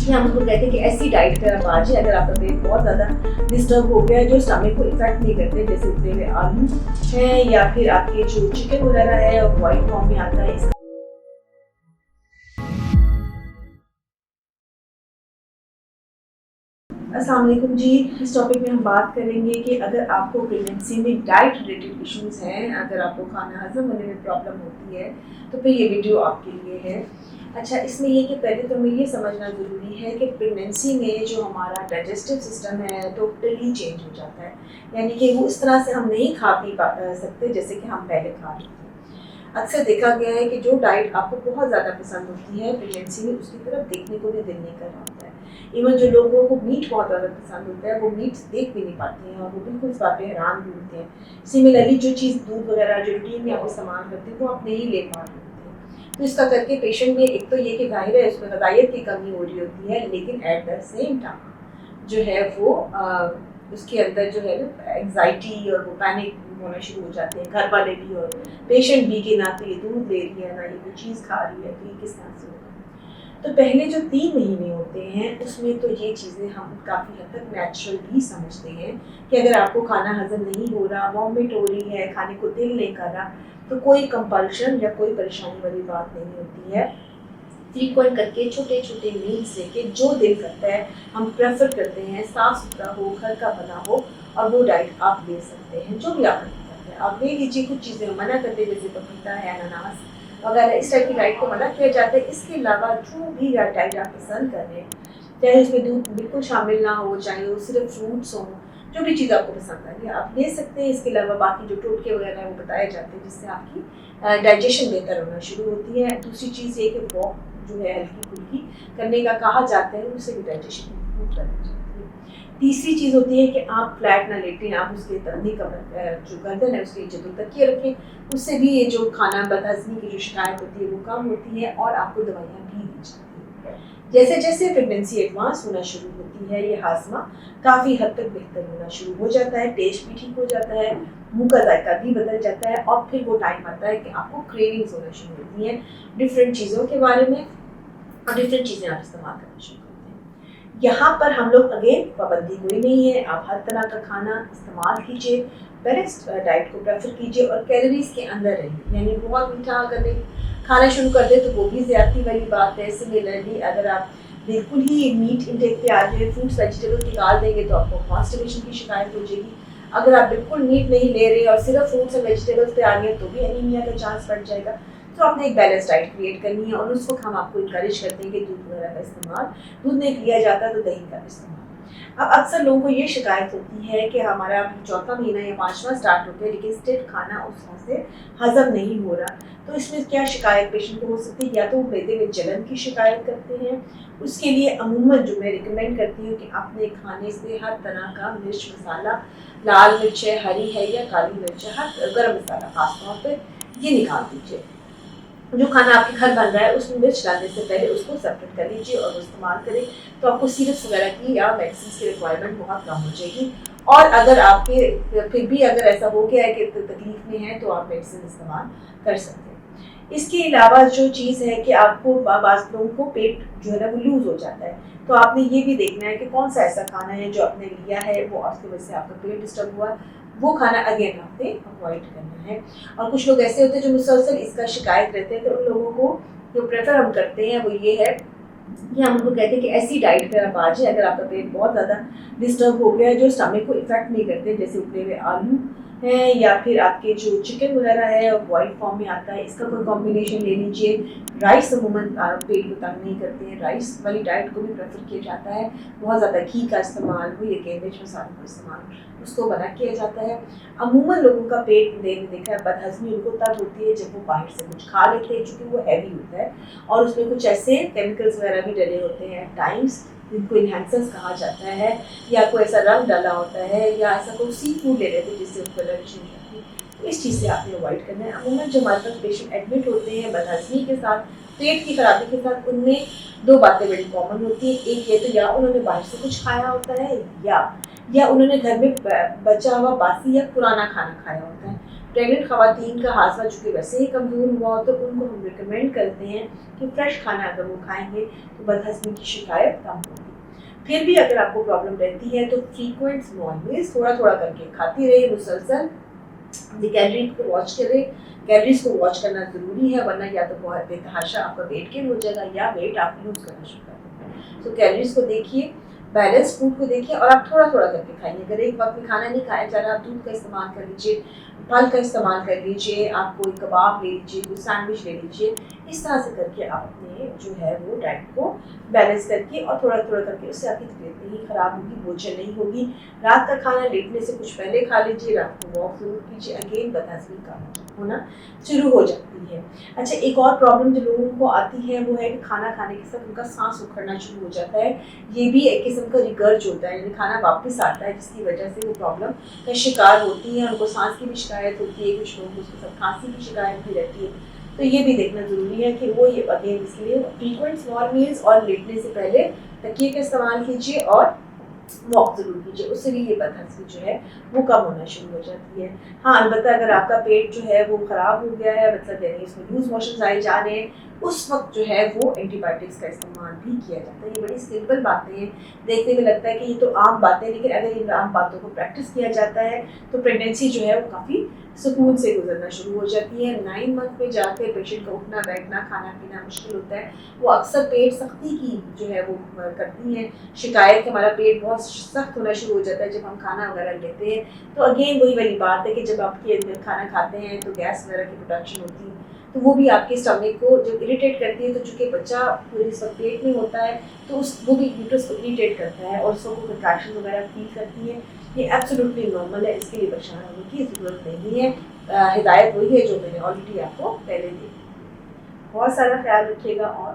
कि हम उनको कहते हैं कि ऐसी डाइट पर आप आ जाए अगर आपका पेट बहुत ज़्यादा डिस्टर्ब हो गया है, जो स्टमक को इफेक्ट नहीं करते, जैसे उबले हुए आलू हैं या फिर आपके जो चिकन वगैरह है और बॉइल फॉर्म में आता है। अस्सलाम वालेकुम जी। इस टॉपिक में हम बात करेंगे कि अगर आपको प्रेगनेंसी में डाइट रिलेटेड इश्यूज़ हैं, अगर आपको खाना हजम होने में प्रॉब्लम होती है तो फिर ये वीडियो आपके लिए है। अच्छा, इसमें ये कि पहले तो हमें ये समझना ज़रूरी है कि प्रेगनेंसी में जो हमारा डाइजेस्टिव सिस्टम है टोटली चेंज हो जाता है, यानी कि वो इस तरह से हम नहीं खा पी सकते जैसे कि हम पहले खा रहे थे। अक्सर देखा गया है कि जो डाइट आपको बहुत ज़्यादा पसंद होती है प्रेगनेंसी में, उसकी तरफ देखने को भी दिल नहीं कर रहा होता है। इवन जो लोगों को मीट बहुत ज़्यादा पसंद होता है वो मीट देख भी नहीं पाते हैं और वो बिल्कुल इस बात पे हैरान भी होते हैं। सिमिलरली जो चीज़ दूध वगैरह जो रूटीन में आप इस्तेमाल करते हैं वो आप नहीं ले पा रहे होते हैं। तो इसका करके पेशेंट में एक तो ये कि जाहिर है उसमें ग़िज़ाइयत की कमी हो रही होती है, लेकिन एट द सेम टाइम जो है वो उसके अंदर जो है ना एंग्जाइटी और वो पैनिक होना शुरू हो जाते हैं, घर वाले भी और पेशेंट भी कि ना तो ये दूध ले रही है ना ये कोई चीज़ खा रही है, तो ये किस तरह से होगा। तो पहले जो 3 महीने होते हैं उसमें तो ये चीज़ें हम काफ़ी हद तक नेचुरल भी समझते हैं कि अगर आपको खाना हजम नहीं हो रहा, वॉमिट हो रही है, खाने को दिल नहीं कर रहा, तो कोई कंपल्शन या कोई परेशानी वाली बात नहीं होती है। फ्रीक्वेंट करके छोटे छोटे मील्स लेके जो दिल करता है हम प्रेफर करते हैं साफ़ सुथरा हो, घर का बना हो, और वो डाइट आप ले सकते हैं जो भी आप करते हैं। आप ले लीजिए, कुछ चीज़ें मना करते हैं जैसे पपीता है, अनानास वगैरह, इस टाइप की डाइट को मना किया जाता है। इसके अलावा जो भी डाइट आप पसंद कर रहे हैं, चाहे उसमें दूध बिल्कुल शामिल ना हो, चाहे वो सिर्फ फ्रूट्स हों, जो भी चीज़ आपको पसंद आ रही है आप ले सकते हैं। इसके अलावा बाकी जो टोटके वगैरह हैं वो बताए जाते हैं जिससे आपकी डाइजेशन बेहतर होना शुरू होती है। दूसरी चीज़ ये कि वॉक जो है हल्की फुल्की करने का कहा जाता है, उससे भी डाइजेशन इम्प्रूव करनी जाती है। तीसरी चीज़ होती है कि आप फ्लैट ना लेटें, आप उसके तंदी का जो गर्दन है उसके नीचे 2 तकिए रखें, उससे भी ये जो खाना बदहज़मी की जो शिकायत होती है वो कम होती है और आपको दवाइयाँ भी दी जाती हैं। जैसे जैसे प्रेगनेंसी एडवांस होना शुरू होती है ये हाजमा काफ़ी हद तक बेहतर होना शुरू हो जाता है, टेस्ट भी ठीक हो जाता है, मुँह का जायका भी बदल जाता है और फिर वो टाइम आता है कि आपको क्रेविंग्स होना शुरू होती हैं डिफरेंट चीज़ों के बारे में और डिफरेंट चीज़ें आप इस्तेमाल करना शुरू करते हैं। यहाँ पर हम लोग अगेन पाबंदी कोई नहीं है, आप हर तरह का खाना इस्तेमाल कीजिए, बैलेंस्ड डाइट को प्रेफर कीजिए और कैलोरीज के अंदर रहिए, यानी बहुत मीठा अगर खाना शुरू कर दे तो वो भी ज़्यादती वाली बात है। सिमिलरली अगर आप बिल्कुल ही मीट इंटेक पे आ जाए, फ्रूट्स वेजिटेबल्स निकाल देंगे तो आपको कॉन्स्टिपेशन की शिकायत हो जाएगी। अगर आप बिल्कुल मीट नहीं ले रहे और सिर्फ फ्रूट्स और वेजिटेबल्स पे आ गए तो भी एनीमिया का चांस बढ़ जाएगा। तो आपने एक बैलेंस डाइट क्रिएट करनी है और उस वक्त हम आपको इंकरेज करते हैं कि दूध वगैरह का इस्तेमाल, दूध नहीं किया जाता तो दही का इस्तेमाल। अब अक्सर लोगों को ये शिकायत होती है कि हमारा 4था महीना या 5वां स्टार्ट होता है लेकिन स्टिल खाना उस तरह से हजम नहीं हो रहा। तो इसमें क्या शिकायत पेशेंट को हो सकती है, या तो मैदे में जलन की शिकायत करते हैं। उसके लिए अमूमन जो मैं रिकमेंड करती हूँ कि अपने खाने से हर तरह का मिर्च मसाला, लाल मिर्च है, हरी है या काली मिर्च है, हर गर्म मसाला खास तौर पर ये निकाल दीजिए। जो खाना आपके घर बन रहा है उसमें मिर्च डालने से पहले उसको सेपरेट कर लीजिए और इस्तेमाल करें, तो आपको सिरप्स वगैरह की या मेडिसिन की रिक्वायरमेंट बहुत कम हो जाएगी। और अगर आपके फिर भी अगर ऐसा हो गया है कि तकलीफ में है तो आप मेडिसिन इस्तेमाल कर सकते हैं। इसके अलावा जो चीज़ है कि आपको बाज़ लोगों को पेट जो है ना वो लूज़ हो जाता है, तो आपने ये भी देखना है कि कौन सा ऐसा खाना है जो आपने लिया है वो आपकी वजह से आपका पेट डिस्टर्ब हुआ, वो खाना अगेन आपने अवॉइड करना है। और कुछ लोग ऐसे होते हैं जो मुसलसल इसका शिकायत रहते हैं, तो उन लोगों को जो प्रेफर हम करते हैं वो ये है कि हम उनको कहते हैं कि ऐसी डाइट पर आप आ जाए अगर आपका पेट बहुत ज़्यादा डिस्टर्ब हो गया है, जो स्टमक को इफेक्ट नहीं करते, जैसे उबले हुए आलू हैं या फिर आपके जो चिकन वगैरह है और बॉइल फॉर्म में आता है, इसका कोई कॉम्बिनेशन ले लीजिए। राइस अमूमन पेट को तंग नहीं करते हैं, राइस वाली डाइट को भी प्रेफर किया जाता है। बहुत ज़्यादा घी का इस्तेमाल हो या मिर्च मसालों का इस्तेमाल उसको मना किया जाता है। अमूमन लोगों का पेट देखा है बदहज़मी उनको तब होती है जब वो बाहर से कुछ खा लेते हैं, चूँकि वो हैवी होता है और उसमें कुछ ऐसे केमिकल्स वगैरह भी डले होते हैं टाइम्स जिनको इन्हेंसर्स कहा जाता है, या कोई ऐसा रंग डाला होता है या ऐसा कोई सी फूड ले लेते हैं जिससे उनको एलर्जी नहीं होती। तो इस चीज़ से आपने अवॉइड करना है। अमूमन जो हमारे पास पेशेंट एडमिट होते हैं बदहज़मी के साथ, पेट की खराबी के साथ, उनमें 2 बातें बड़ी कॉमन होती हैं। एक ये तो या उन्होंने बाहर से कुछ खाया होता है या उन्होंने घर में बचा हुआ बासी या पुराना खाना खाया होता है। प्रेग्नेंट खवातीन का हाजमा चूँकि वैसे ही कमज़ोर हुआ हो तो उनको हम रिकमेंड करते हैं कि फ्रेश खाना अगर वो खाएंगे तो बदहज़मी की शिकायत कम होगी। फिर भी अगर आपको प्रॉब्लम रहती है तो फ्रीक्वेंट स्मॉल मील्स थोड़ा थोड़ा करके खाती रहिए, मुसलसल अपनी कैलोरी को वॉच करें। कैलोरीज को वॉच करना ज़रूरी है, वरना या तो बहुत बेतहाशा आपका वेट गेन हो जाएगा या वेट आप लूज़ करना शुरू कर देंगे। तो कैलोरीज को देखिए, बैलेंस फूड को देखिए और आप थोड़ा थोड़ा करके खाइए। अगर एक वक्त में खाना नहीं खाया जा रहा, आप दूध का इस्तेमाल कर लीजिए, फल का इस्तेमाल कर लीजिए, आप कोई कबाब ले लीजिए, कोई सैंडविच ले लीजिए। इस तरह से करके आप अपने जो है वो डाइट को बैलेंस करके और थोड़ा थोड़ा करके, उससे आपकी तबीयत नहीं ख़राब होगी, बोझल नहीं होगी। रात का खाना लेटने से कुछ पहले खा लीजिए, रात को वॉक ज़रूर कीजिए, अगेन बदहज़मी का होना शुरू हो जाती है। अच्छा, एक और प्रॉब्लम जो लोगों को आती है वो है कि खाना खाने के साथ उनका सांस उखड़ना शुरू हो जाता है। ये भी एक किस्म का रिगर्ज होता है, यानी खाना वापस आता है, जिसकी वजह से वो प्रॉब्लम का शिकार होती है। उनको सांस की भी शिकायत होती है, कुछ लोगों को उसके साथ खांसी की शिकायत भी रहती है। तो ये भी देखना ज़रूरी है कि वो ये अगेन इसके लिए फ्रीक्वेंट स्मॉल मील्स और लेटने से पहले तकिए का इस्तेमाल कीजिए और वॉक ज़रूर कीजिए, उससे भी ये बदहज़मी जो है वो कम होना शुरू हो जाती है। हाँ, अलबत्ता अगर आपका पेट जो है वो ख़राब हो गया है, मतलब यानी इसमें लूज़ मोशंस आए जा रहे हैं, उस वक्त जो है वो एंटीबायोटिक्स का इस्तेमाल भी किया जाता है। ये बड़ी सिंपल बातें हैं, देखने में लगता है कि ये तो आम बातें, लेकिन अगर इन आम बातों को प्रैक्टिस किया जाता है तो प्रेगनेंसी जो है वो काफ़ी सुकून से गुजरना शुरू हो जाती है। 9 मंथ में जाकर पेशेंट का उठना बैठना खाना पीना मुश्किल होता है। वो अक्सर पेट सख्ती की जो है वो करती हैं शिकायत कि हमारा पेट बहुत सख्त होना शुरू हो जाता है जब हम खाना वगैरह लेते हैं। तो अगेन वही वाली बात है कि जब आपके खाना खाते हैं तो गैस वगैरह की प्रोडक्शन होती है, तो वो भी आपके स्टमक को जब इरिटेट करती है। तो चूँकि बच्चा पूरे इस वक्त पेट में होता है तो वो भी यूट्रस को इरिटेट करता है और उसको कंट्रैक्शन वगैरह फील करती है। ये एब्सोल्युटली नॉर्मल है, इसके लिए परेशान होने की ज़रूरत नहीं है। हिदायत वही है जो मैंने ऑलरेडी आपको पहले दी। बहुत सारा ख्याल रखिएगा और